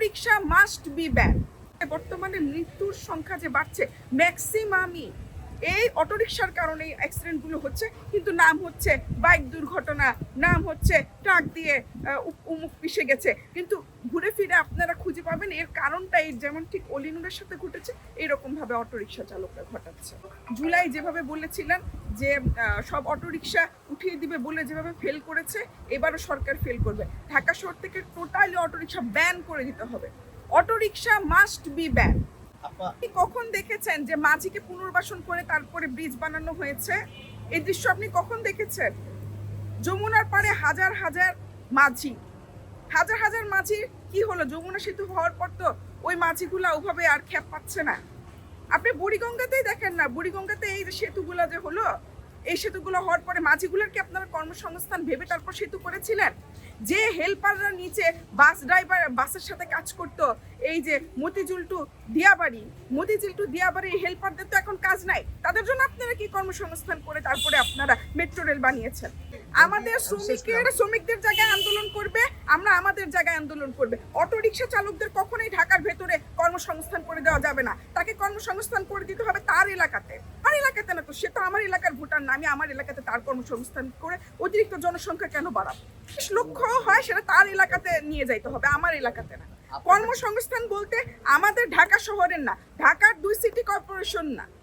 Autorickshaw must be ban. বর্তমানে মৃত্যুর সংখ্যা যে বাড়ছে, ম্যাক্সিমামই এই অটোরিকশার কারণে অ্যাক্সিডেন্টগুলো হচ্ছে। কিন্তু নাম হচ্ছে বাইক দুর্ঘটনা, নাম হচ্ছে ট্রাক দিয়ে উমুক পিষে গেছে, কিন্তু ঘুরে ফিরে আপনারা খুঁজে পাবেন এর কারণটাই যেমন ঠিক অলিনুরের সাথে ঘটেছে এরকম ভাবে অটোরিকশা চালকরা ঘটাচ্ছে। জুলাই যেভাবে বলেছিলেন যে সব অটোরিকশা উঠিয়ে দিবে বলে যেভাবে ফেল করেছে, এবারও সরকার ফেল করবে। ঢাকা শহর থেকে টোটালি অটোরিকশা ব্যান করে দিতে হবে। Auto rickshaw must be ban. আপনি কখন দেখেছেন যে মাঝিকে পুনর্বাসন করে তারপরে ব্রিজ বানানো হয়েছে? এই দৃশ্য আপনি কখন দেখেছেন? যমুনার পাড়ে হাজার হাজার মাঝি, হাজার হাজার মাঝি কি হলো? যমুনা সেতু হওয়ার পর তো ওই মাঝিগুলা ওভাবে আর খ্যাপ পাচ্ছে না। আপনি বুড়িগঙ্গাতেই দেখেন না, বুড়িগঙ্গাতে এই যে সেতুগুলো যে হলো, এই সেতুগুলো হওয়ার পরে মাঝিগুলোর কি আপনারা কর্মসংস্থান ভেবে তারপর সেতু করেছিলেন? যে হেল্পাররা নিচে বাস ড্রাইভার বাসের সাথে কাজ করতো, এই যে মতিঝিল টু দিয়াবাড়ি হেল্পারদের তো এখন কাজ নাই, তাদের জন্য আপনারা কি কর্মসংস্থান করে তারপরে আপনারা মেট্রো রেল বানিয়েছেন? আমাদের শ্রমিকদের জায়গায় আন্দোলন করবে, আমরা আমাদের জায়গায় আন্দোলন করবে। অটোরিকশা চালকদের কখনোই ঢাকার ভেতরে কর্মসংস্থান করে দেওয়া যাবে না। তাকে কর্মসংস্থান করে দিতে হবে তার এলাকাতে। আমার এলাকাতে না তো, সে তো আমার এলাকার ভোটার না, আমি আমার এলাকাতে তার কর্মসংস্থান করে অতিরিক্ত জনসংখ্যা কেন বাড়াবো? 20 লক্ষ হয় সেটা তার এলাকাতে নিয়ে যাইতে হবে, আমার এলাকাতে না। কর্মসংস্থান বলতে আমাদের ঢাকা শহরের না, ঢাকার 2 সিটি কর্পোরেশন না,